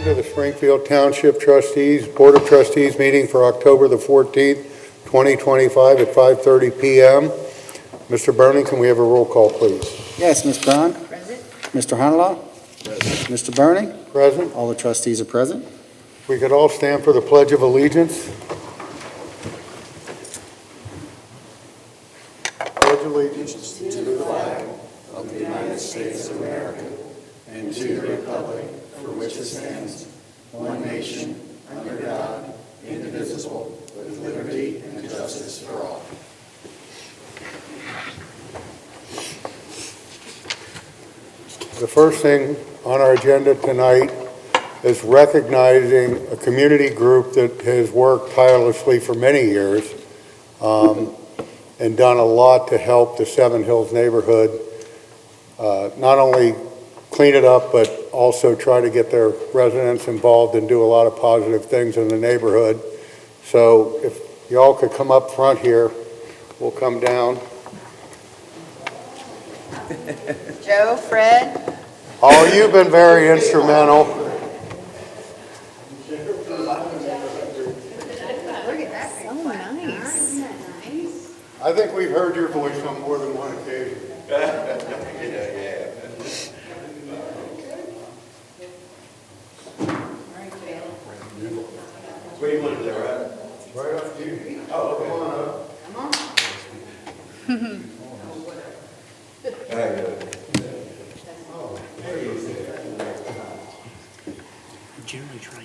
Welcome to the Springfield Township Trustees, Board of Trustees meeting for October the 14th, 2025 at 5:30 p.m. Mr. Burning, can we have a roll call, please? Yes, Ms. Braun. Present. Mr. Honolaw. Present. Mr. Burning. Present. All the trustees are present. If we could all stand for the Pledge of Allegiance. Pledge allegiance to the flag of the United States of America and to the republic for which it stands, one nation, under God, indivisible, with liberty and justice for all. The first thing on our agenda tonight is recognizing a community group that has worked tirelessly for many years and done a lot to help the Seven Hills neighborhood not only clean it up, but also try to get their residents involved and do a lot of positive things in the neighborhood. So if y'all could come up front here, we'll come down. Joe, Fred. Oh, you've been very instrumental. Look at that. So nice. I think we've heard your voice on more than one occasion. Where do you want to do, right? Right up to you. Oh, come on up.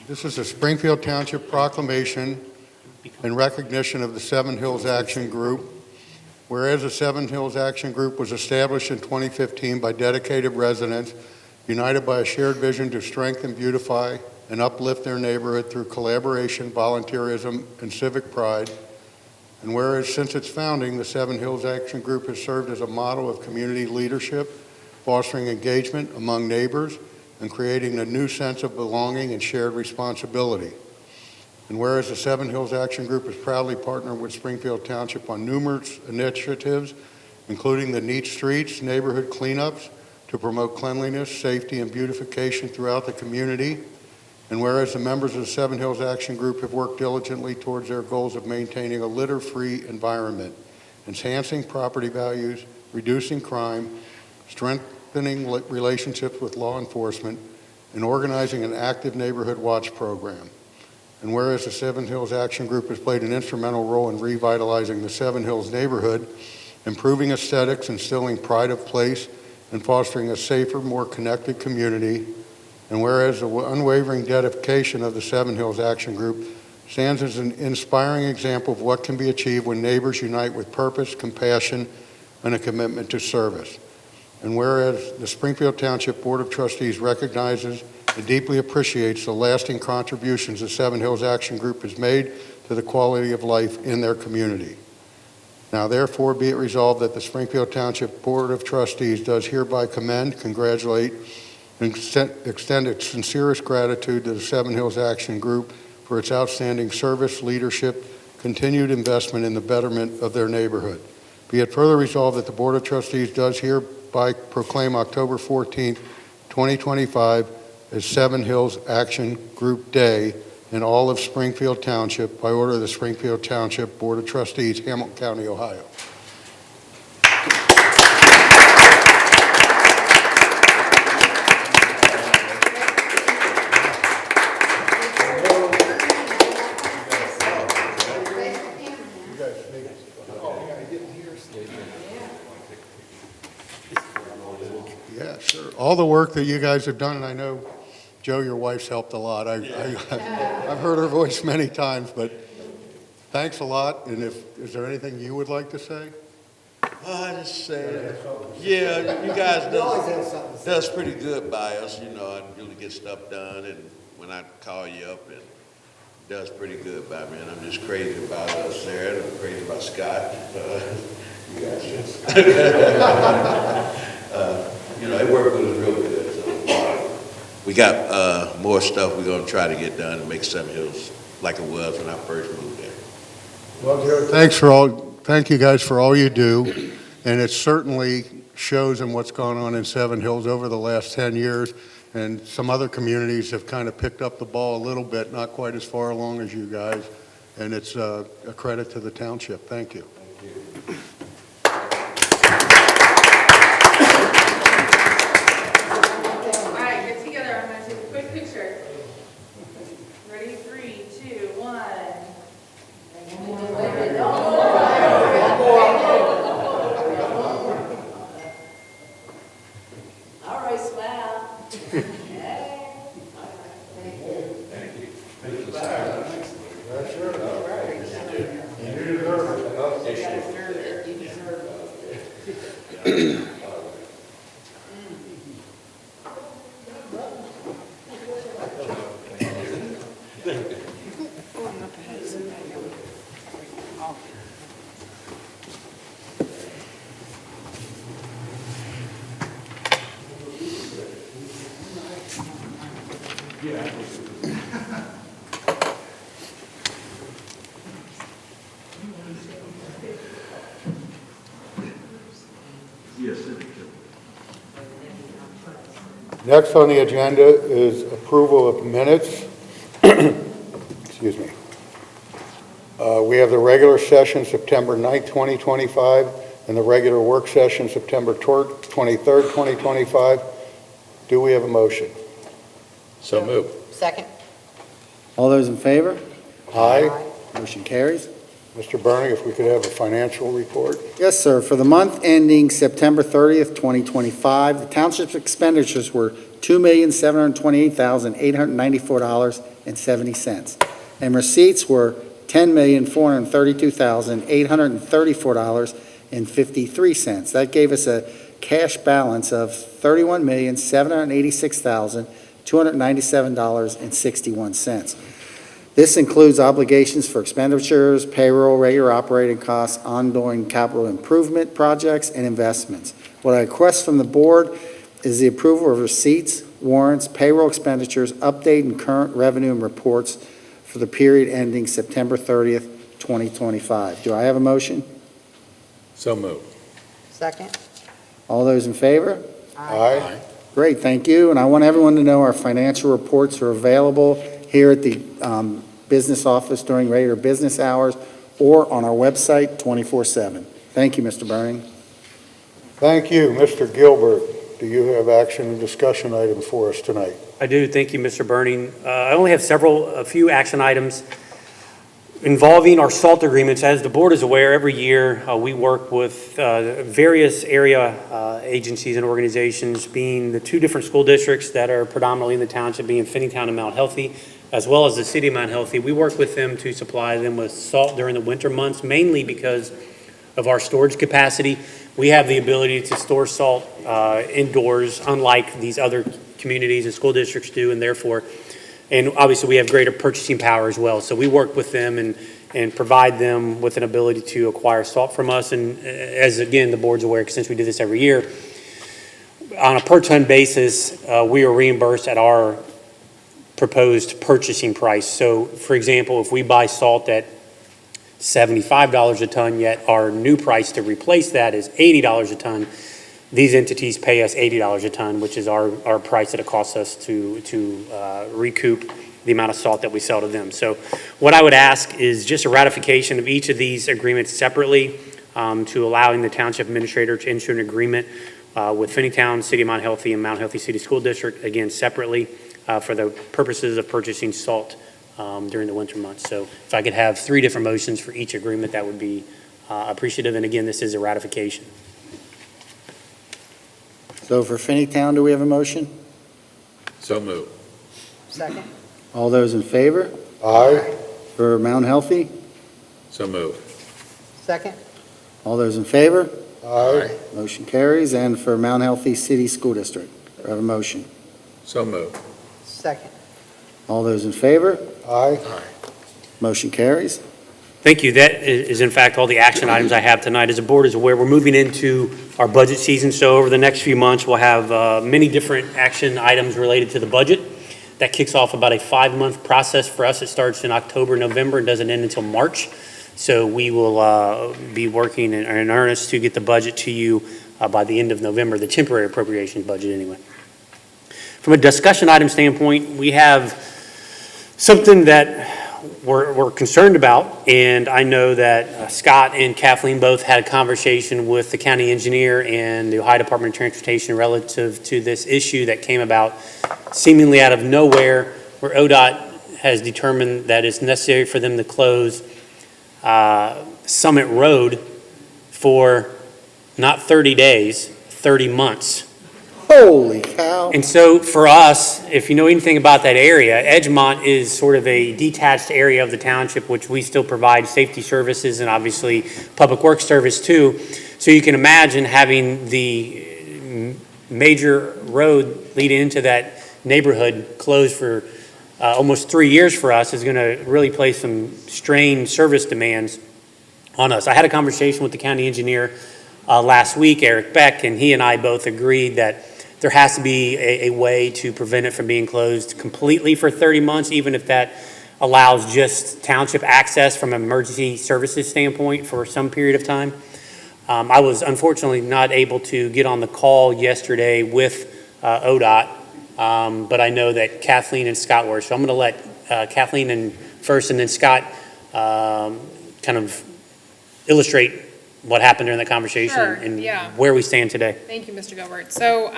This is a Springfield Township proclamation in recognition of the Seven Hills Action Group. Whereas the Seven Hills Action Group was established in 2015 by dedicated residents, united by a shared vision to strengthen, beautify, and uplift their neighborhood through collaboration, volunteerism, and civic pride. And whereas since its founding, the Seven Hills Action Group has served as a model of community leadership, fostering engagement among neighbors, and creating a new sense of belonging and shared responsibility. And whereas the Seven Hills Action Group is proudly partnered with Springfield Township on numerous initiatives, including the Neat Streets neighborhood cleanups to promote cleanliness, safety, and beautification throughout the community. And whereas the members of the Seven Hills Action Group have worked diligently towards their goals of maintaining a litter-free environment, enhancing property values, reducing crime, strengthening relationships with law enforcement, and organizing an active neighborhood watch program. And whereas the Seven Hills Action Group has played an instrumental role in revitalizing the Seven Hills neighborhood, improving aesthetics, instilling pride of place, and fostering a safer, more connected community. And whereas the unwavering dedication of the Seven Hills Action Group stands as an inspiring example of what can be achieved when neighbors unite with purpose, compassion, and a commitment to service. And whereas the Springfield Township Board of Trustees recognizes and deeply appreciates the lasting contributions the Seven Hills Action Group has made to the quality of life in their community. Now, therefore, be it resolved that the Springfield Township Board of Trustees does hereby commend, congratulate, and extend its sincerest gratitude to the Seven Hills Action Group for its outstanding service, leadership, continued investment in the betterment of their neighborhood. Be it further resolved that the Board of Trustees does hereby proclaim October 14th, 2025 as Seven Hills Action Group Day in all of Springfield Township by order of the Springfield Township Board of Trustees, Hamilton County, Ohio. Yeah, sure. All the work that you guys have done, and I know, Joe, your wife's helped a lot. I've heard her voice many times, but thanks a lot. And is there anything you would like to say? I just say, yeah, you guys does pretty good by us, you know, and really get stuff done. And when I call you up, it does pretty good by me. And I'm just crazy about Sarah, and I'm crazy about Scott. You guys just, you know, it worked with us real good. So, we got more stuff we're going to try to get done and make Seven Hills like it was when I first moved there. Well, Joe, thank you guys for all you do. And it's certainly shows them what's gone on in Seven Hills over the last 10 years. And some other communities have kind of picked up the ball a little bit, not quite as far along as you guys. And it's a credit to the township. Thank you. All right, get together. I'm going to take a quick picture. Ready? 3, 2, 1. All right, smile. Next on the agenda is approval of minutes. Excuse me. We have the regular session September 9th, 2025, and the regular work session September 23rd, 2025. Do we have a motion? So moved. Second. All those in favor? Aye. Motion carries. Mr. Bernie, if we could have a financial report? Yes, sir. For the month ending September 30th, 2025, the township's expenditures were $2,728,894.70, and receipts were $10,432,834.53. That gave us a cash balance of $31,786,297.61. This includes obligations for expenditures, payroll, regular operating costs, ongoing capital improvement projects, and investments. What I request from the board is the approval of receipts, warrants, payroll expenditures, update and current revenue and reports for the period ending September 30th, 2025. Do I have a motion? So moved. Second. All those in favor? Aye. Great, thank you. And I want everyone to know our financial reports are available here at the business office during regular business hours or on our website 24/7. Thank you, Mr. Burning. Thank you. Mr. Gilbert, do you have action and discussion items for us tonight? I do. Thank you, Mr. Burning. I only have a few action items involving our SALT agreements. As the board is aware, every year we work with various area agencies and organizations, being the two different school districts that are predominantly in the township, being Finneytown and Mount Healthy, as well as the city of Mount Healthy. We work with them to supply them with salt during the winter months, mainly because of our storage capacity. We have the ability to store salt indoors, unlike these other communities and school districts do, and therefore, and obviously we have greater purchasing power as well. So we work with them and provide them with an ability to acquire salt from us. And as again, the board's aware, since we do this every year, on a per ton basis, we are reimbursed at our proposed purchasing price. So for example, if we buy salt at $75 a ton, yet our new price to replace that is $80 a ton, these entities pay us $80 a ton, which is our price that it costs us to recoup the amount of salt that we sell to them. So what I would ask is just a ratification of each of these agreements separately, to allowing the township administrator to enter an agreement with Finneytown, City of Mount Healthy, and Mount Healthy City School District, again separately, for the purposes of purchasing salt during the winter months. So if I could have 3 different motions for each agreement, that would be appreciative. And again, this is a ratification. So for Finneytown, do we have a motion? So moved. Second. All those in favor? Aye. For Mount Healthy? So moved. Second. All those in favor? Aye. Motion carries. And for Mount Healthy City School District, do I have a motion? So moved. Second. All those in favor? Aye. Motion carries. Thank you. That is in fact all the action items I have tonight. As the board is aware, we're moving into our budget season. So over the next few months, we'll have many different action items related to the budget. That kicks off about a 5-month process for us. It starts in October, November, and doesn't end until March. So we will be working in earnest to get the budget to you by the end of November, the temporary appropriation budget anyway. From a discussion item standpoint, we have something that we're concerned about, and I know that Scott and Kathleen both had a conversation with the county engineer and the Ohio Department of Transportation relative to this issue that came about seemingly out of nowhere, where ODOT has determined that it's necessary for them to close Summit Road for not 30 days, 30 months. Holy cow. And so for us, if you know anything about that area, Edgemont is sort of a detached area of the township, which we still provide safety services and obviously public works service too. So you can imagine having the major road leading into that neighborhood closed for almost 3 years for us is going to really place some strained service demands on us. I had a conversation with the county engineer last week, Eric Beck, and he and I both agreed that there has to be a way to prevent it from being closed completely for 30 months, even if that allows just township access from an emergency services standpoint for some period of time. I was unfortunately not able to get on the call yesterday with ODOT, but I know that Kathleen and Scott were. So I'm going to let Kathleen and first and then Scott kind of illustrate what happened during the conversation Sure, and yeah. where we stand today. Thank you, Mr. Gilbert. So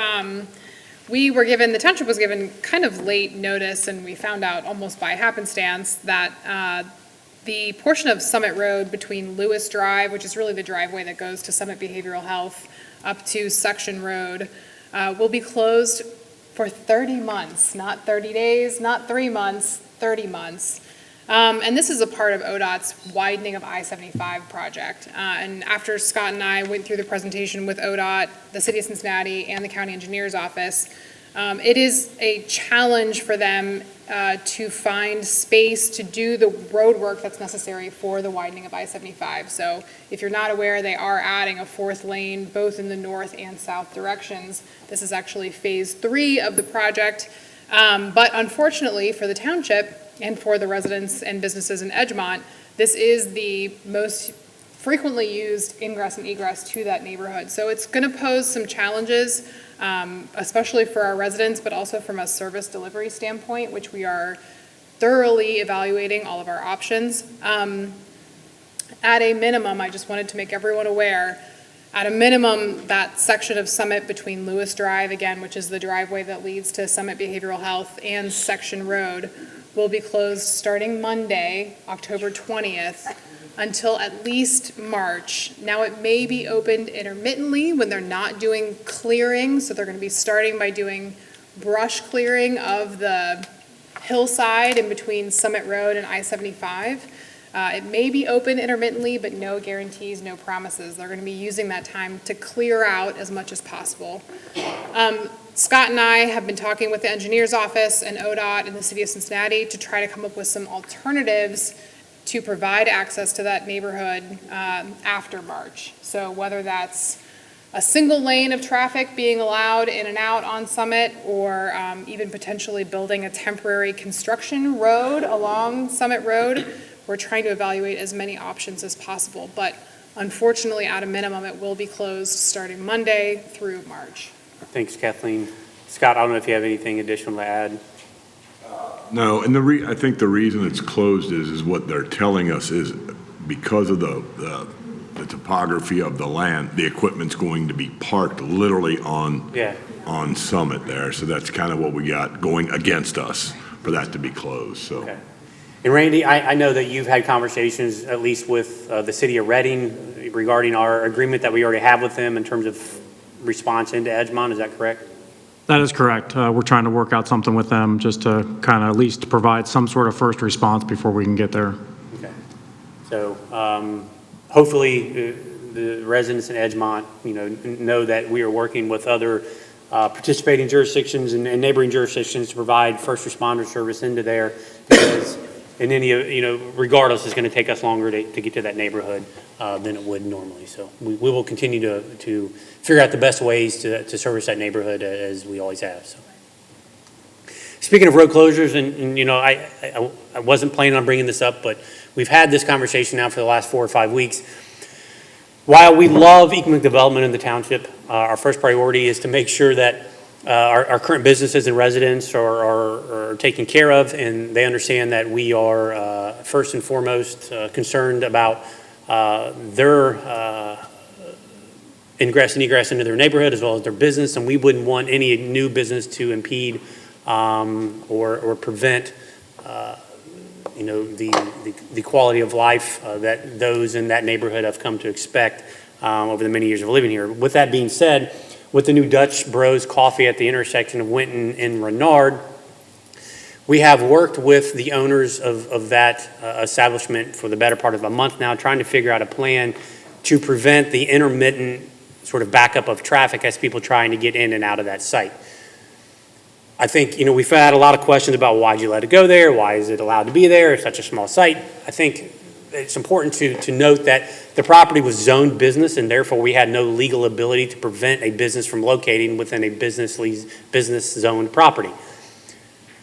the township was given kind of late notice, and we found out almost by happenstance that the portion of Summit Road between Lewis Drive, which is really the driveway that goes to Summit Behavioral Health, up to Section Road, will be closed for 30 months, not 30 days, not 3 months, 30 months. And this is a part of ODOT's widening of I-75 project. And after Scott and I went through the presentation with ODOT, the City of Cincinnati, and the County Engineer's Office, it is a challenge for them to find space to do the road work that's necessary for the widening of I-75. So if you're not aware, they are adding a 4th lane both in the north and south directions. This is actually phase 3 of the project. But unfortunately for the township, and for the residents and businesses in Edgemont, this is the most frequently used ingress and egress to that neighborhood. So it's going to pose some challenges, especially for our residents, but also from a service delivery standpoint, which we are thoroughly evaluating all of our options. At a minimum, I just wanted to make everyone aware, at a minimum, that section of Summit between Lewis Drive, again, which is the driveway that leads to Summit Behavioral Health, and Section Road, will be closed starting Monday, October 20th, until at least March. Now, it may be opened intermittently when they're not doing clearing, so they're going to be starting by doing brush clearing of the hillside in between Summit Road and I-75. It may be open intermittently, but no guarantees, no promises. They're going to be using that time to clear out as much as possible. Scott and I have been talking with the engineer's office and ODOT and the City of Cincinnati to try to come up with some alternatives to provide access to that neighborhood after March. So whether that's a single lane of traffic being allowed in and out on Summit, or even potentially building a temporary construction road along Summit Road, we're trying to evaluate as many options as possible. But unfortunately, at a minimum, it will be closed starting Monday through March. Thanks, Kathleen. Scott, I don't know if you have anything additional to add. No, and I think the reason it's closed is what they're telling us is because of the topography of the land, the equipment's going to be parked literally on Summit there. So that's kind of what we got going against us for that to be closed, so. Okay. And Randy, I know that you've had conversations, at least with the city of Reading, regarding our agreement that we already have with them in terms of response into Edgemont, is that correct? That is correct. We're trying to work out something with them just to kind of at least provide some sort of first response before we can get there. Okay. So hopefully the residents in Edgemont, know that we are working with other participating jurisdictions and neighboring jurisdictions to provide first responder service into there, because in any, regardless, it's going to take us longer to get to that neighborhood than it would normally. So we will continue to figure out the best ways to service that neighborhood as we always have. So, speaking of road closures, and I wasn't planning on bringing this up, but we've had this conversation now for the last 4 or 5 weeks. While we love economic development in the township, our first priority is to make sure that our current businesses and residents are taken care of, and they understand that we are first and foremost concerned about their ingress and egress into their neighborhood as well as their business, and we wouldn't want any new business to impede or prevent the quality of life that those in that neighborhood have come to expect over the many years of living here. With that being said, with the new Dutch Bros Coffee at the intersection of Winton and Renard, we have worked with the owners of that establishment for the better part of a month now, trying to figure out a plan to prevent the intermittent sort of backup of traffic as people trying to get in and out of that site. I think, we've had a lot of questions about why'd you let it go there? Why is it allowed to be there? It's such a small site. I think it's important to note that the property was zoned business, and therefore we had no legal ability to prevent a business from locating within a business zoned property.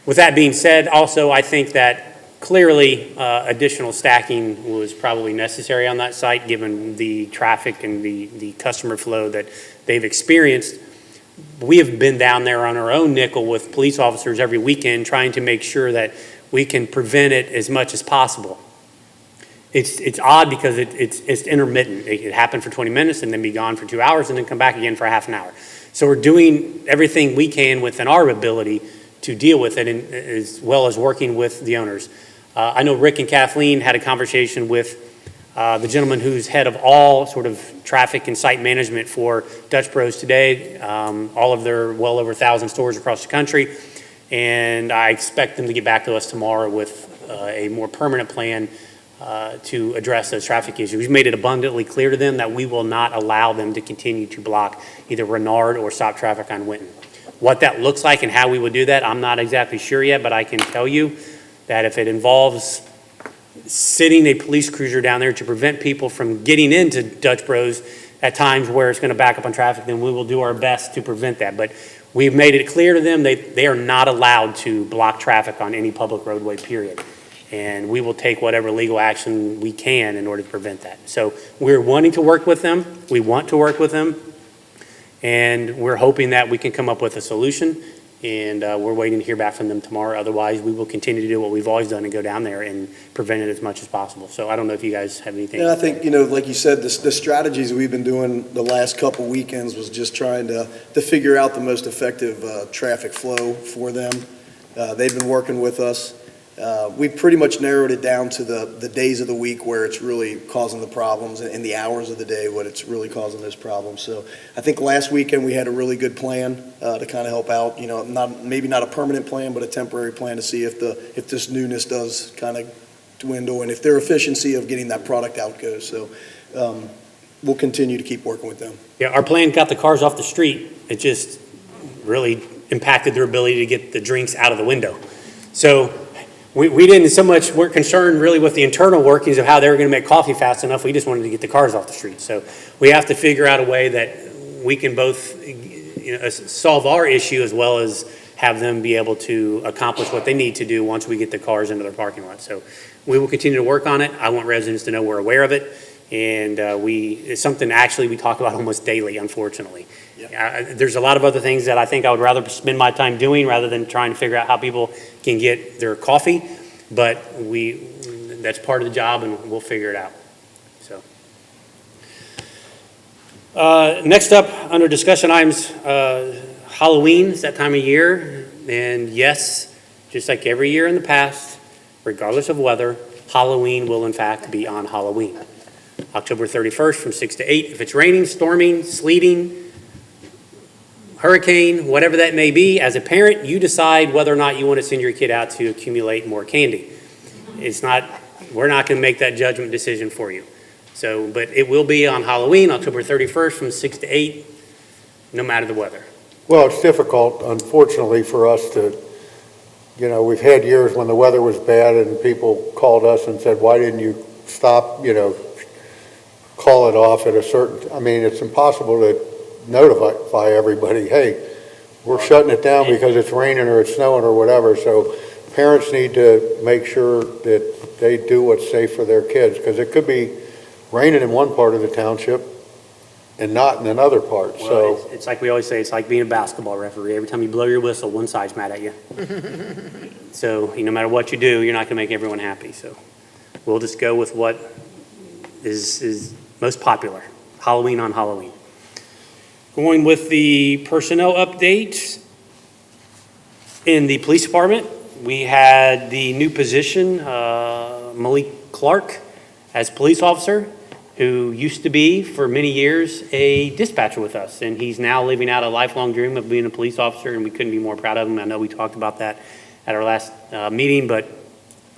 With that being said, also, I think that clearly additional stacking was probably necessary on that site given the traffic and the customer flow that they've experienced. We have been down there on our own nickel with police officers every weekend trying to make sure that we can prevent it as much as possible. It's odd because it's intermittent. It happened for 20 minutes and then be gone for 2 hours and then come back again for half an hour. So we're doing everything we can within our ability to deal with it, and as well as working with the owners. I know Rick and Kathleen had a conversation with the gentleman who's head of all sort of traffic and site management for Dutch Bros today, all of their well over 1,000 stores across the country, and I expect them to get back to us tomorrow with a more permanent plan to address those traffic issues. We've made it abundantly clear to them that we will not allow them to continue to block either Renard or stop traffic on Winton. What that looks like and how we would do that, I'm not exactly sure yet, but I can tell you that if it involves sitting a police cruiser down there to prevent people from getting into Dutch Bros at times where it's going to back up on traffic, then we will do our best to prevent that. But we've made it clear to them they are not allowed to block traffic on any public roadway, period. And we will take whatever legal action we can in order to prevent that. So we're wanting to work with them. We want to work with them. And we're hoping that we can come up with a solution. And we're waiting to hear back from them tomorrow. Otherwise, we will continue to do what we've always done and go down there and prevent it as much as possible. So I don't know if you guys have anything. Yeah, I think, like you said, the strategies we've been doing the last couple weekends was just trying to figure out the most effective traffic flow for them. They've been working with us. We pretty much narrowed it down to the days of the week where it's really causing the problems and the hours of the day when it's really causing those problems. So I think last weekend we had a really good plan to kind of help out, maybe not a permanent plan, but a temporary plan to see if this newness does kind of dwindle and if their efficiency of getting that product out goes. So we'll continue to keep working with them. Yeah, our plan got the cars off the street. It just really impacted their ability to get the drinks out of the window. So we didn't so much, we're concerned really with the internal workings of how they were going to make coffee fast enough. We just wanted to get the cars off the street. So we have to figure out a way that we can both solve our issue as well as have them be able to accomplish what they need to do once we get the cars into their parking lot. So we will continue to work on it. I want residents to know we're aware of it. And it's something actually we talk about almost daily, unfortunately. Yeah. There's a lot of other things that I think I would rather spend my time doing rather than trying to figure out how people can get their coffee. But that's part of the job, and we'll figure it out. So next up, under discussion items, Halloween is that time of year. And yes, just like every year in the past, regardless of weather, Halloween will in fact be on Halloween. October 31st from 6 to 8. If it's raining, storming, sleeting, hurricane, whatever that may be, as a parent, you decide whether or not you want to send your kid out to accumulate more candy. We're not going to make that judgment decision for you. So, but it will be on Halloween, October 31st from 6 to 8, no matter the weather. Well, it's difficult, unfortunately, for us to, we've had years when the weather was bad and people called us and said, why didn't you stop, call it off at a certain, it's impossible to notify everybody, hey, we're shutting it down because it's raining or it's snowing or whatever. So parents need to make sure that they do what's safe for their kids, because it could be raining in one part of the township and not in another part, Well, so. it's like we always say, it's like being a basketball referee. Every time you blow your whistle, one side's mad at you. So no matter what you do, you're not going to make everyone happy. So we'll just go with what is most popular, Halloween on Halloween. Going with the personnel update in the police department, we had the new position, Malik Clark, as police officer, who used to be, for many years, a dispatcher with us. And he's now living out a lifelong dream of being a police officer, and we couldn't be more proud of him. I know we talked about that at our last meeting, but,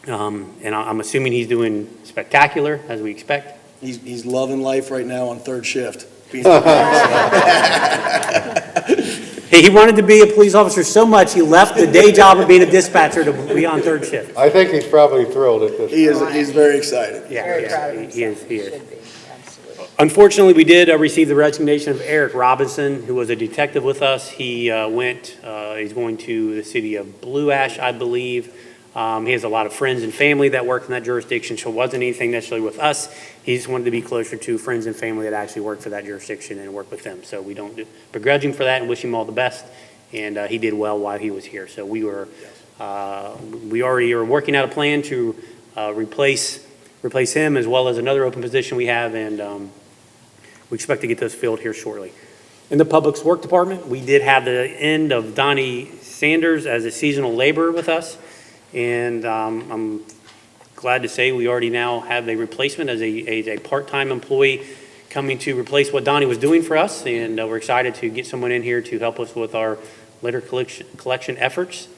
and I'm assuming he's doing spectacular, as we expect. He's loving life right now on third shift. Hey, he wanted to be a police officer so much, he left the day job of being a dispatcher to be on third shift. I think he's probably thrilled at this. He's very excited. Yeah, Very yeah, proud of he himself. is, he is. Should be, absolutely. Unfortunately, we did receive the resignation of Eric Robinson, who was a detective with us. He he's going to the city of Blue Ash, I believe. He has a lot of friends and family that work in that jurisdiction, so it wasn't anything necessarily with us. He just wanted to be closer to friends and family that actually work for that jurisdiction and work with them. So we don't begrudge him for that and wish him all the best. And he did well while he was here. So we already are working out a plan to replace him, as well as another open position we have, and we expect to get those filled here shortly. In the Public Works Department, we did have the end of Donnie Sanders as a seasonal laborer with us, and I'm glad to say we already now have a replacement as a part-time employee coming to replace what Donnie was doing for us, and we're excited to get someone in here to help us with our litter collection efforts,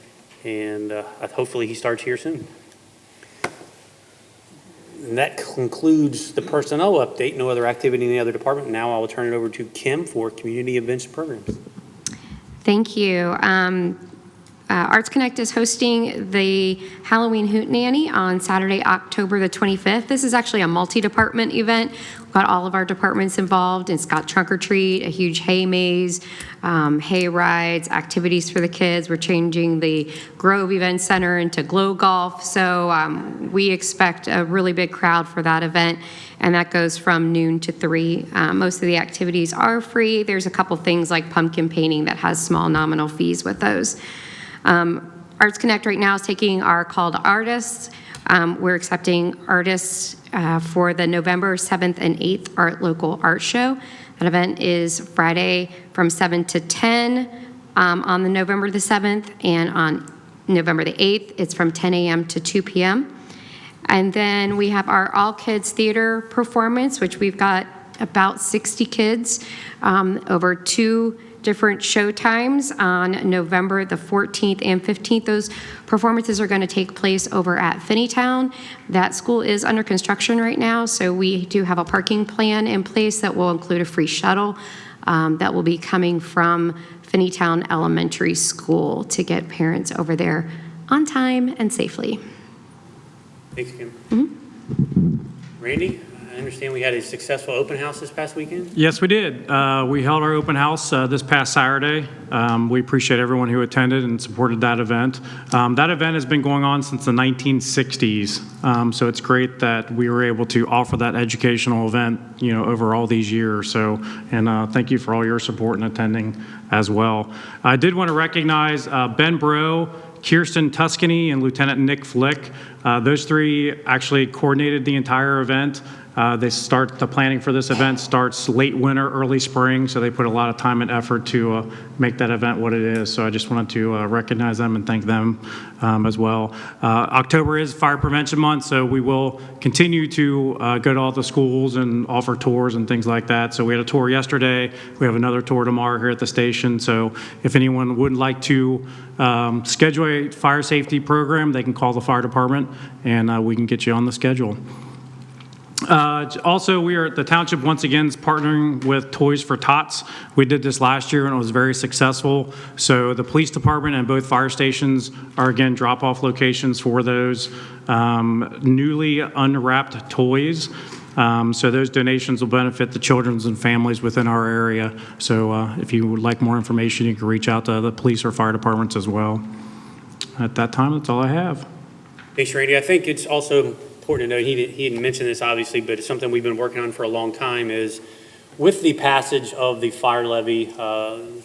and hopefully he starts here soon. And that concludes the personnel update. No other activity in the other department. Now I will turn it over to Kim for community events and programs. Thank you. Arts Connect is hosting the Halloween Hootenanny on Saturday, October the 25th. This is actually a multi-department event. We've got all of our departments involved. It's got trunk or treat, a huge hay maze, hay rides, activities for the kids. We're changing the Grove Event Center into Glow Golf. So we expect a really big crowd for that event, and that goes from noon to 3. Most of the activities are free. There's a couple things like pumpkin painting that has small nominal fees with those. Arts Connect right now is taking our call to artists. We're accepting artists for the November 7th and 8th Local Art Show. That event is Friday from 7 to 10 on the November the 7th, and on November the 8th, it's from 10 a.m. to 2 p.m. And then we have our All Kids Theater performance, which we've got about 60 kids over 2 different show times on November the 14th and 15th. Those performances are going to take place over at Finneytown. That school is under construction right now, so we do have a parking plan in place that will include a free shuttle that will be coming from Finneytown Elementary School to get parents over there on time and safely. Thanks, Kim. Randy, I understand we had a successful open house this past weekend? Yes, we did. We held our open house this past Saturday. We appreciate everyone who attended and supported that event. That event has been going on since the 1960s, so it's great that we were able to offer that educational event, over all these years. So, and thank you for all your support and attending as well. I did want to recognize Ben Bro, Kirsten Tuscany, and Lieutenant Nick Flick. Those 3 actually coordinated the entire event. The planning for this event starts late winter, early spring, so they put a lot of time and effort to make that event what it is. So I just wanted to recognize them and thank them as well. October is Fire Prevention Month, so we will continue to go to all the schools and offer tours and things like that. So we had a tour yesterday. We have another tour tomorrow here at the station. So if anyone would like to schedule a fire safety program, they can call the fire department and we can get you on the schedule. Also, we are at the Township once again is partnering with Toys for Tots. We did this last year and it was very successful. So the police department and both fire stations are again drop-off locations for those newly unwrapped toys. So those donations will benefit the children and families within our area. So if you would like more information, you can reach out to the police or fire departments as well. At that time, that's all I have. Thanks, Randy. I think it's also important to note, he didn't mention this obviously, but it's something we've been working on for a long time, is With the passage of the fire levy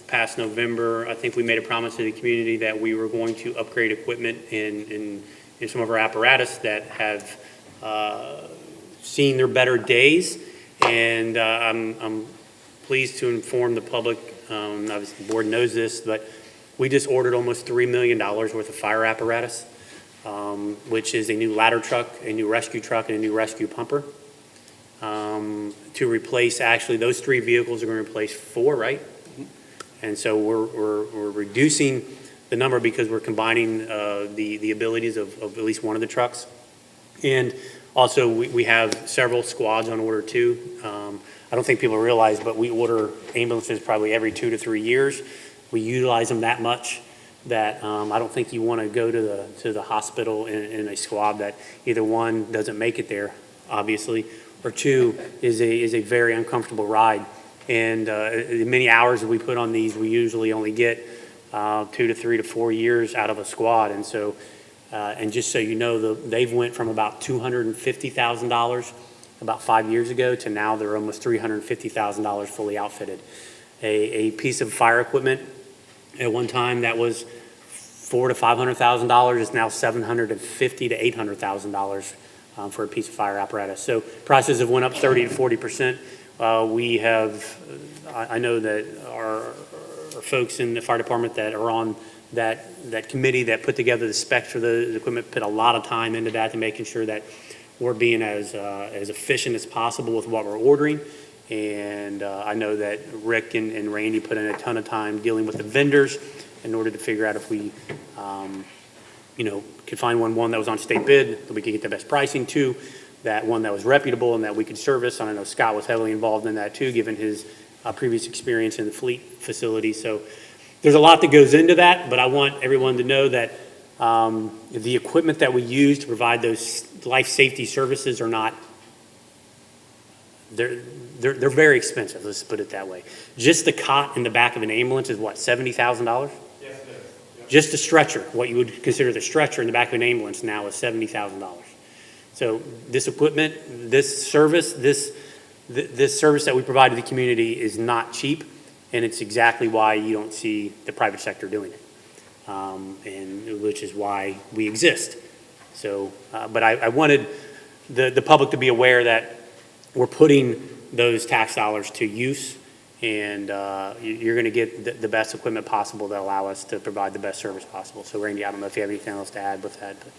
past November, I think we made a promise to the community that we were going to upgrade equipment in some of our apparatus that have seen their better days. And I'm pleased to inform the public, obviously the board knows this, but we just ordered almost $3 million worth of fire apparatus, which is a new ladder truck, a new rescue truck, and a new rescue pumper. To replace, actually, those 3 vehicles are going to replace 4, right? And so we're reducing the number because we're combining the abilities of at least one of the trucks. And also, we have several squads on order too. I don't think people realize, but we order ambulances probably every 2 to 3 years. We utilize them that much that I don't think you want to go to the hospital in a squad that either one doesn't make it there, obviously, or 2 is a very uncomfortable ride. And the many hours that we put on these, we usually only get 2 to 3 to 4 years out of a squad. And so, and just so you know, they've went from about $250,000 about 5 years ago to now they're almost $350,000 fully outfitted. A piece of fire equipment at one time that was $400,000 to $500,000 is now $750,000 to $800,000 for a piece of fire apparatus. So prices have went up 30 to 40%. We have, I know that our folks in the fire department that are on that committee that put together the specs for the equipment put a lot of time into that, to making sure that we're being as efficient as possible with what we're ordering. And I know that Rick and Randy put in a ton of time dealing with the vendors in order to figure out if we, could find one that was on state bid, that we could get the best pricing to, that one that was reputable and that we could service. And I know Scott was heavily involved in that too, given his previous experience in the fleet facility. So there's a lot that goes into that, but I want everyone to know that the equipment that we use to provide those life safety services are not, they're very expensive, let's put it that way. Just the cot in the back of an ambulance is what, $70,000? Yes, it is. Yep. Just a stretcher, what you would consider the stretcher in the back of an ambulance now is $70,000. So this equipment, this service that we provide to the community is not cheap, and it's exactly why you don't see the private sector doing it, and which is why we exist. So, but I wanted the public to be aware that we're putting those tax dollars to use, and you're going to get the best equipment possible that allow us to provide the best service possible. So, Randy, I don't know if you have anything else to add with that. But.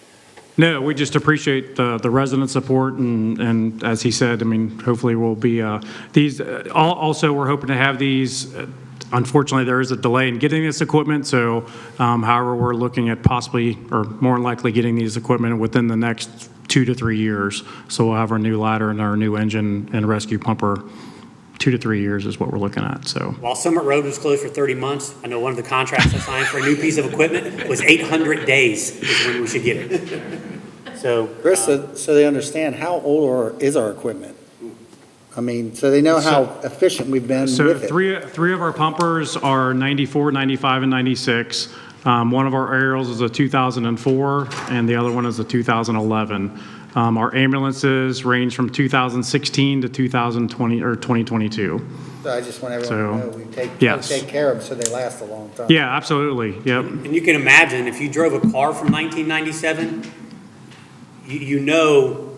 No, we just appreciate the resident support, and as he said, I mean, hopefully we'll be, these, also we're hoping to have these, unfortunately there is a delay in getting this equipment, so however we're looking at possibly, or more than likely getting these equipment within the next 2 to 3 years. So we'll have our new ladder and our new engine and rescue pumper. 2 to 3 years is what we're looking at. So while Summit Road was closed for 30 months, I know one of the contracts I signed for a new piece of equipment was 800 days is when we should get it. So, Chris, so they understand how old is our equipment? I mean, so they know how efficient we've been with it. Three of our pumpers are 94, 95, and 96. One of our aerials is a 2004, and the other one is a 2011. Our ambulances range from 2016 to 2020 or 2022. So I just want everyone to know we take care of them so they last a long time. Yeah, absolutely. Yep. And you can imagine if you drove a car from 1997, you know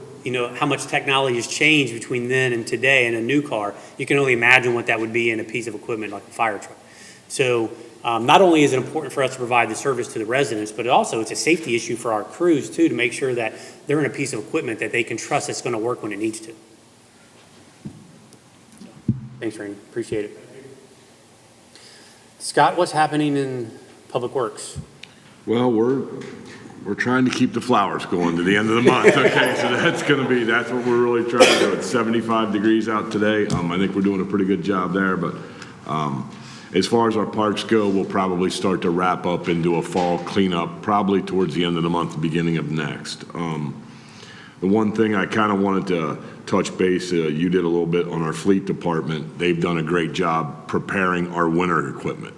how much technology has changed between then and today in a new car. You can only imagine what that would be in a piece of equipment like a fire truck. So not only is it important for us to provide the service to the residents, but also it's a safety issue for our crews too, to make sure that they're in a piece of equipment that they can trust it's going to work when it needs to. Thanks, Randy. Appreciate it. Scott, what's happening in Public Works? Well, we're trying to keep the flowers going to the end of the month. Okay, so that's what we're really trying to do. It's 75 degrees out today. I think we're doing a pretty good job there, but as far as our parks go, we'll probably start to wrap up and do a fall cleanup probably towards the end of the month, the beginning of next. The one thing I kind of wanted to touch base, you did a little bit on our fleet department. They've done a great job preparing our winter equipment.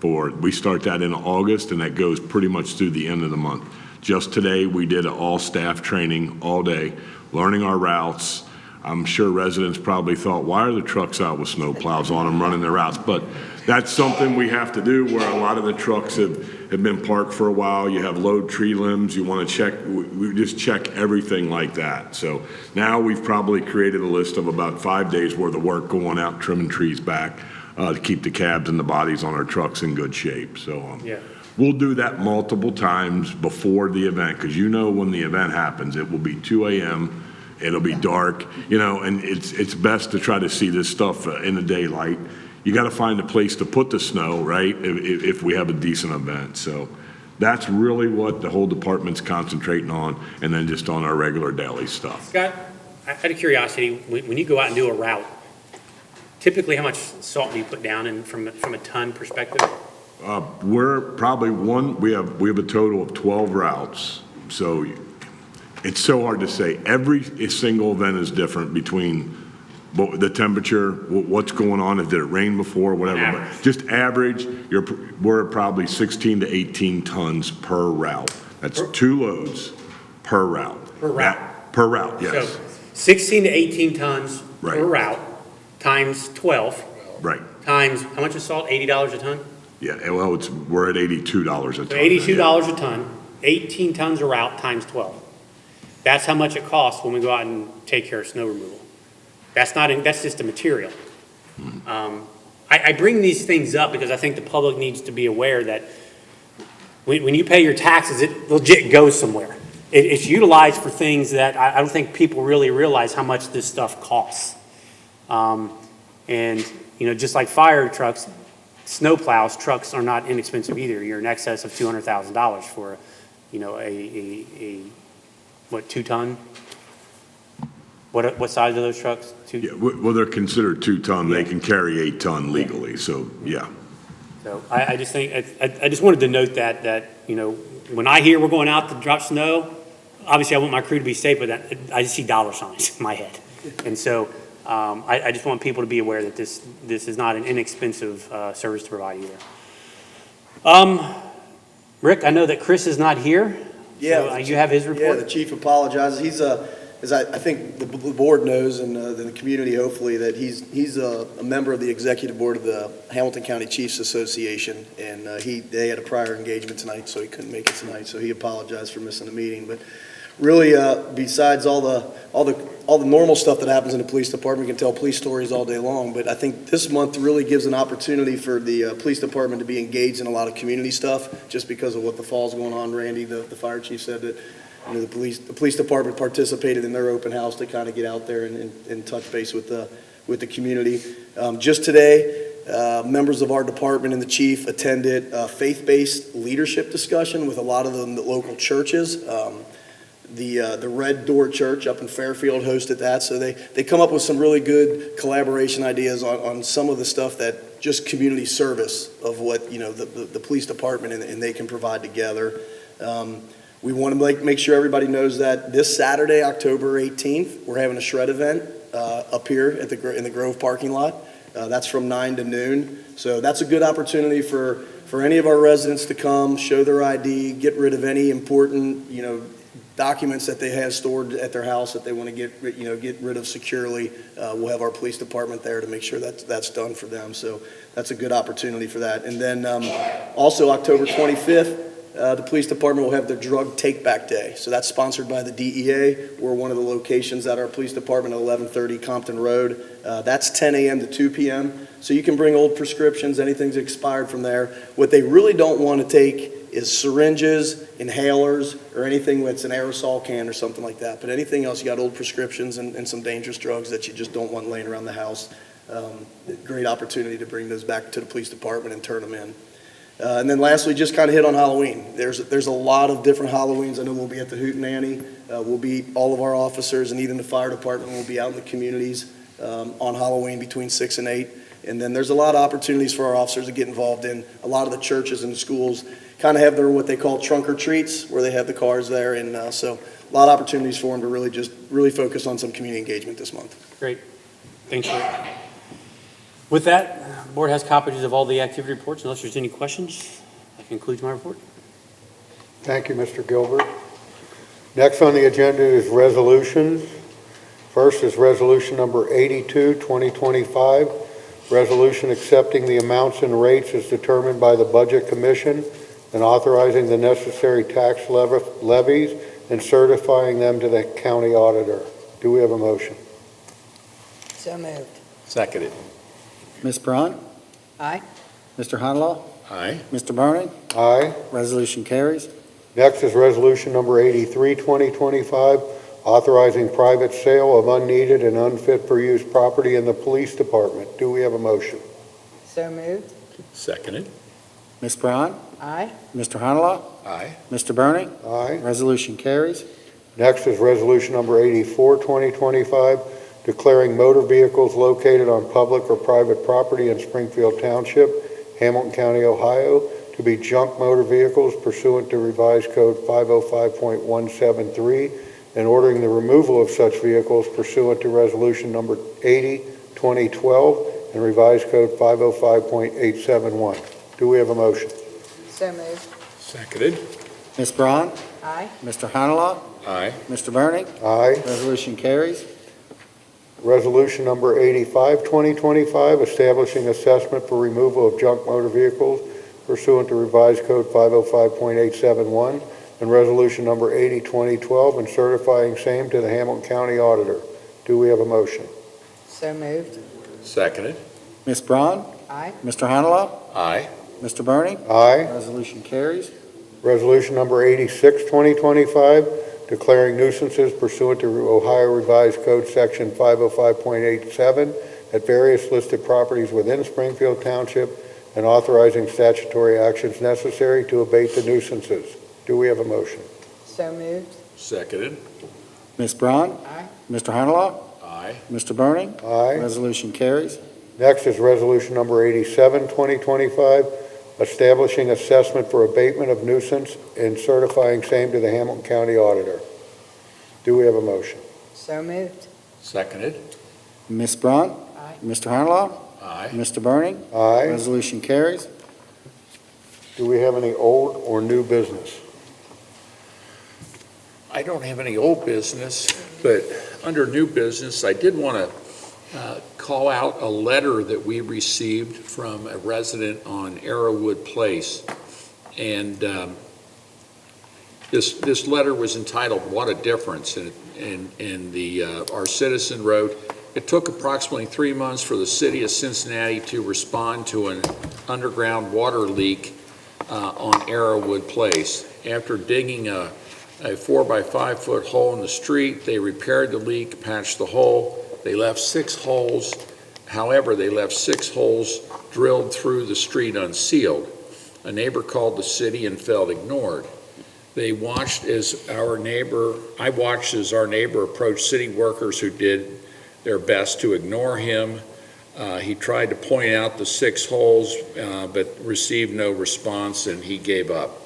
We start that in August, and that goes pretty much through the end of the month. Just today, we did an all-staff training all day, learning our routes, I'm sure residents probably thought, why are the trucks out with snow plows on them running their routes? But that's something we have to do where a lot of the trucks have been parked for a while. You have low tree limbs. You want to check, we just check everything like that. So now we've probably created a list of about 5 days worth of work going out, trimming trees back to keep the cabs and the bodies on our trucks in good shape. So Yeah. we'll do that multiple times before the event, because you know when the event happens, it will be 2 a.m., it'll be dark, and it's best to try to see this stuff in the daylight. You got to find a place to put the snow, right, if we have a decent event. So that's really what the whole department's concentrating on, and then just on our regular daily stuff. Scott, out of curiosity, when you go out and do a route, typically how much salt do you put down in from a ton perspective? We're probably we have a total of 12 routes, so it's so hard to say. Every single event is different between the temperature, what's going on, if did it rain before, whatever. Average. But just average, we're at probably 16 to 18 tons per route. That's 2 loads per route. Per route? Per route, yes. So 16 to 18 tons per Right. route times 12 Right. times, how much is salt? $80 a ton? Yeah, well, we're at $82 a ton. So $82 a ton, 18 tons a route times 12. That's how much it costs when we go out and take care of snow removal. That's just the material. I bring these things up because I think the public needs to be aware that when you pay your taxes, it legit goes somewhere. It's utilized for things that I don't think people really realize how much this stuff costs. And, just like fire trucks, snow plows, trucks are not inexpensive either. You're in excess of $200,000 for, a 2-ton? What size are those trucks? Yeah, well, they're considered 2-ton. They can carry 8-ton legally, so, yeah. So I just think, I just wanted to note that, when I hear we're going out to drop snow, obviously I want my crew to be safe, but I just see dollar signs in my head. And so I just want people to be aware that this is not an inexpensive service to provide either. Rick, I know that Chris is not here. Yeah. So, you have his report? Yeah, the chief apologizes. He's as I think the board knows and the community hopefully, that he's a member of the executive board of the Hamilton County Chiefs Association, and they had a prior engagement tonight, so he couldn't make it tonight. So he apologized for missing the meeting. But really, besides all the normal stuff that happens in the police department, we can tell police stories all day long. But I think this month really gives an opportunity for the police department to be engaged in a lot of community stuff, just because of what the fall's going on. Randy, the fire chief, said that the police department participated in their open house to kind of get out there and touch base with the community. Just today, members of our department and the chief attended a faith-based leadership discussion with a lot of the local churches. The Red Door Church up in Fairfield hosted that, so they come up with some really good collaboration ideas on some of the stuff that just community service of what the police department and they can provide together. We want to make sure everybody knows that this Saturday, October 18th, we're having a shred event up here in the Grove parking lot. That's from 9 to noon. So that's a good opportunity for any of our residents to come, show their ID, get rid of any important, documents that they have stored at their house that they want to get rid of securely. We'll have our police department there to make sure that's done for them. So that's a good opportunity for that. And then also October 25th, the police department will have their drug take-back day. So that's sponsored by the DEA. We're one of the locations at our police department at 1130 Compton Road. That's 10 a.m. to 2 p.m. So you can bring old prescriptions, anything's expired from there. What they really don't want to take is syringes, inhalers, or anything that's an aerosol can or something like that. But anything else, you got old prescriptions and some dangerous drugs that you just don't want laying around the house. Great opportunity to bring those back to the police department and turn them in. And then lastly, just kind of hit on Halloween. There's a lot of different Halloweens. I know we'll be at the Hootenanny. All of our officers and even the fire department will be out in the communities on Halloween between 6 and 8. And then there's a lot of opportunities for our officers to get involved in. A lot of the churches and the schools kind of have their what they call trunk or treats, where they have the cars there. And so a lot of opportunities for them to really focus on some community engagement this month. Great. Thanks, Rick. With that, the board has copies of all the activity reports. Unless there's any questions, that concludes my report. Thank you, Mr. Gilbert. Next on the agenda is resolutions. First is Resolution Number 82, 2025, resolution accepting the amounts and rates as determined by the Budget Commission and authorizing the necessary tax levies and certifying them to the county auditor. Do we have a motion? So moved. Seconded. Ms. Braun? Aye. Mr. Honlaw? Aye. Mr. Burning? Aye. Resolution carries. Next is Resolution Number 83, 2025, authorizing private sale of unneeded and unfit for use property in the police department. Do we have a motion? So moved. Seconded. Ms. Braun? Aye. Mr. Honlaw? Aye. Mr. Burning? Aye. Resolution carries. Next is Resolution Number 84, 2025, declaring motor vehicles located on public or private property in Springfield Township, Hamilton County, Ohio, to be junk motor vehicles pursuant to Revised Code 505.173, and ordering the removal of such vehicles pursuant to Resolution Number 80, 2012, and Revised Code 505.871. Do we have a motion? So moved. Seconded. Ms. Braun? Aye. Mr. Honlaw? Aye. Mr. Burning? Aye. Resolution carries. Resolution Number 85, 2025, establishing assessment for removal of junk motor vehicles pursuant to Revised Code 505.871, and Resolution Number 80, 2012, and certifying same to the Hamilton County Auditor. Do we have a motion? So moved. Seconded. Ms. Braun? Aye. Mr. Honlaw? Aye. Mr. Burning? Aye. Resolution carries. Resolution Number 86, 2025, declaring nuisances pursuant to Ohio Revised Code Section 505.87 at various listed properties within Springfield Township and authorizing statutory actions necessary to abate the nuisances. Do we have a motion? So moved. Seconded. Ms. Braun? Aye. Mr. Honlaw? Aye. Mr. Burning? Aye. Resolution carries. Next is Resolution Number 87, 2025, establishing assessment for abatement of nuisance and certifying same to the Hamilton County Auditor. Do we have a motion? So moved. Seconded. Ms. Braun? Aye. Mr. Honlaw? Aye. Mr. Burning? Aye. Resolution carries. Do we have any old or new business? I don't have any old business, but under new business, I did want to call out a letter that we received from a resident on Arrowwood Place. And this letter was entitled, "What a Difference," and our citizen wrote, "It took approximately 3 months for the city of Cincinnati to respond to an underground water leak on Arrowwood Place. After digging a 4 by 5 foot hole in the street, they repaired the leak, patched the hole. They left 6 holes. However, they left 6 holes drilled through the street unsealed. A neighbor called the city and felt ignored. I watched as our neighbor approached city workers who did their best to ignore him. He tried to point out the 6 holes, but received no response, and he gave up.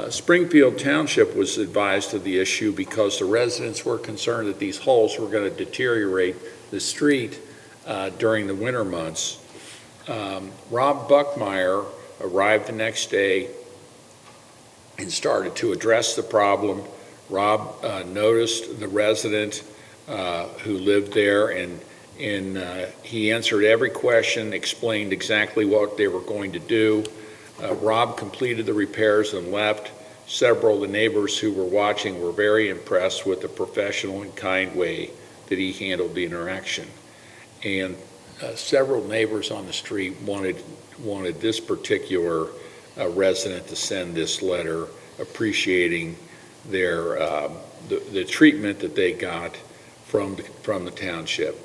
Springfield Township was advised of the issue because the residents were concerned that these holes were going to deteriorate the street during the winter months. Rob Buckmeyer arrived the next day and started to address the problem. Rob noticed the resident who lived there, and he answered every question, explained exactly what they were going to do. Rob completed the repairs and left. Several of the neighbors who were watching were very impressed with the professional and kind way that he handled the interaction. And several neighbors on the street wanted this particular resident to send this letter appreciating their the treatment that they got from the township.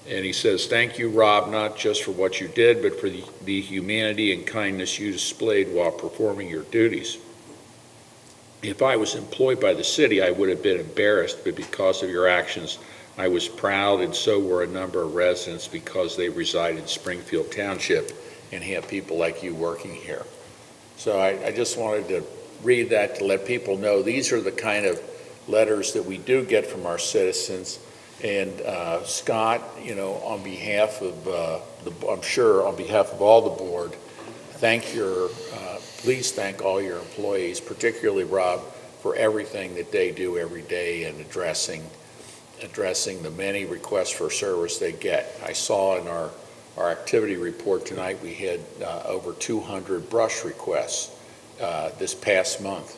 And he says, "Thank you, Rob, not just for what you did, but for the humanity and kindness you displayed while performing your duties. If I was employed by the city, I would have been embarrassed, but because of your actions, I was proud, and so were a number of residents because they reside in Springfield Township and have people like you working here." So I just wanted to read that to let people know these are the kind of letters that we do get from our citizens. And Scott, on behalf of I'm sure on behalf of all the board, please thank all your employees, particularly Rob, for everything that they do every day in addressing addressing the many requests for service they get. I saw in our activity report tonight, we had over 200 brush requests this past month.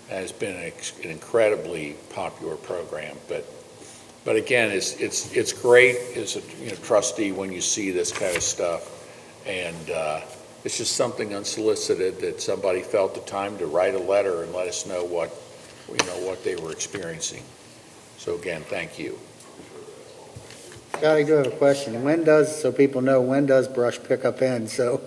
That has been an incredibly popular program, but again, it's great as a trustee when you see this kind of stuff, and it's just something unsolicited that somebody felt the time to write a letter and let us know what they were experiencing. So again, thank you. Scott, I do have a question. So people know, when does brush pickup end? So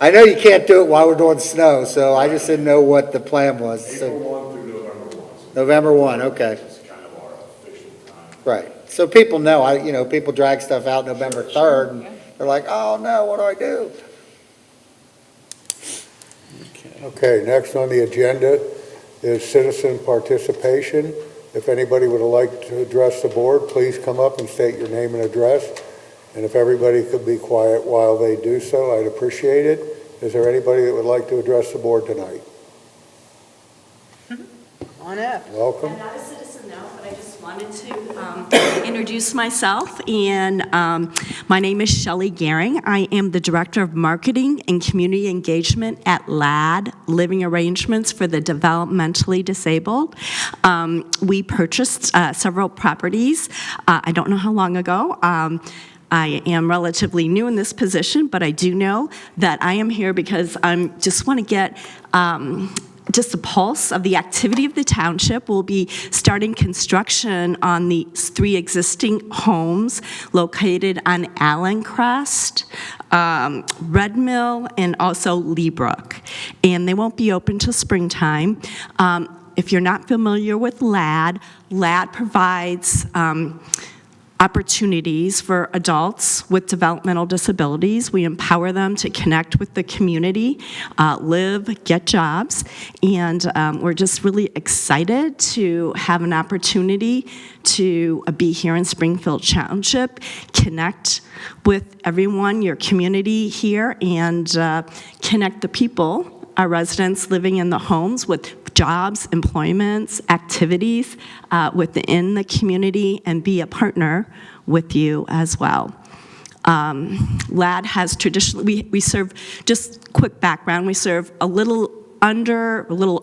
I know you can't do it while we're doing snow, so I just didn't know what the plan was. April 1 through November 1. November 1, okay. It's kind of our official time. Right. So people know, people drag stuff out November 3rd, and they're like, oh no, what do I do? Okay, next on the agenda is citizen participation. If anybody would like to address the board, please come up and state your name and address. And if everybody could be quiet while they do so, I'd appreciate it. Is there anybody that would like to address the board tonight? On up. Welcome. I'm not a citizen now, but I just wanted to introduce myself. And my name is Shelley Gehring. I am the Director of Marketing and Community Engagement at LAD, Living Arrangements for the Developmentally Disabled. We purchased several properties, I don't know how long ago. I am relatively new in this position, but I do know that I am here because I just want to get just a pulse of the activity of the township. We'll be starting construction on the 3 existing homes located on Allen Crest, Red Mill, and also Lee Brook. And they won't be open till springtime. If you're not familiar with LAD provides opportunities for adults with developmental disabilities. We empower them to connect with the community, live, get jobs, and we're just really excited to have an opportunity to be here in Springfield Township, connect with everyone, your community here, and connect the people, our residents living in the homes, with jobs, employments, activities within the community, and be a partner with you as well. LAD has traditionally, we serve, just quick background, we serve a little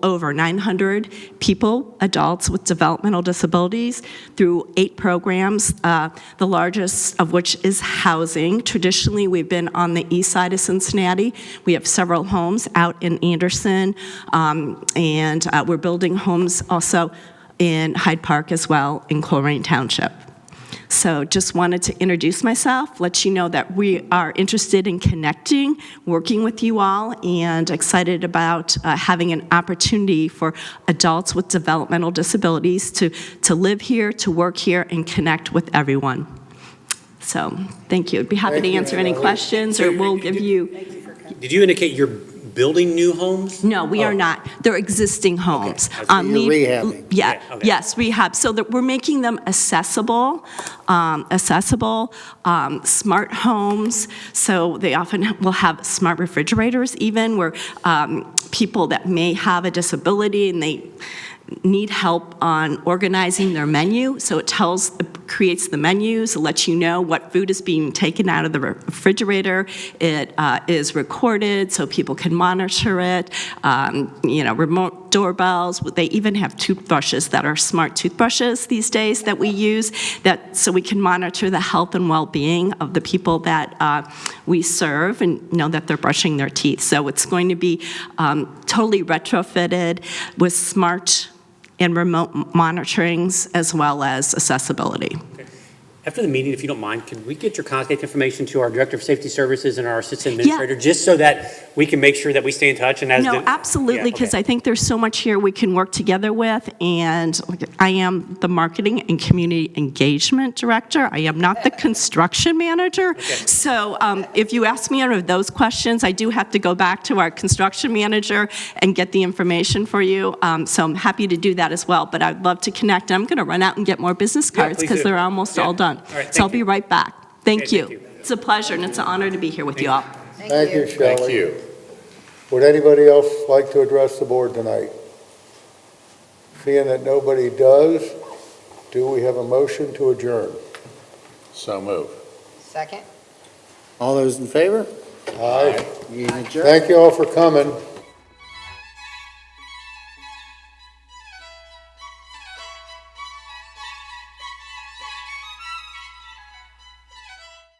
over 900 people, adults with developmental disabilities, through 8 programs, the largest of which is housing. Traditionally, we've been on the east side of Cincinnati. We have several homes out in Anderson, and we're building homes also in Hyde Park as well, in Coleraine Township. So just wanted to introduce myself, let you know that we are interested in connecting, working with you all, and excited about having an opportunity for adults with developmental disabilities to live here, to work here, and connect with everyone. So thank you. I'd be happy to answer any questions, or we'll give you. Did you indicate you're building new homes? No, we are not. They're existing homes. You're rehabbing. Yeah, okay. yes, rehab. So that we're making them accessible, smart homes. So they often will have smart refrigerators even, where people that may have a disability and they need help on organizing their menu. So it creates the menus, it lets you know what food is being taken out of the refrigerator. It is recorded so people can monitor it. Remote doorbells. They even have toothbrushes that are smart toothbrushes these days that we use, so we can monitor the health and well-being of the people that we serve and know that they're brushing their teeth. So it's going to be totally retrofitted with smart and remote monitorings, as well as accessibility. Okay. After the meeting, if you don't mind, could we get your contact information to our Director of Safety Services and our Assistant Administrator, just so that we can make sure that we stay in touch? And Absolutely, because I think there's so much here we can work together with, and I am the Marketing and Community Engagement Director. I am not the Construction Manager. Okay. So if you ask me any of those questions, I do have to go back to our Construction Manager and get the information for you. So I'm happy to do that as well, but I'd love to connect. I'm going to run out and get more business cards because they're almost all done. All right, so I'll be right back. Thank you. Thank you. It's a pleasure, and it's an honor to be here with you all. Thank you, Shelley. Thank you. Would anybody else like to address the board tonight? Seeing that nobody does, do we have a motion to adjourn? So move. Second? All those in favor? Aye. Meeting adjourned. Thank you all for coming.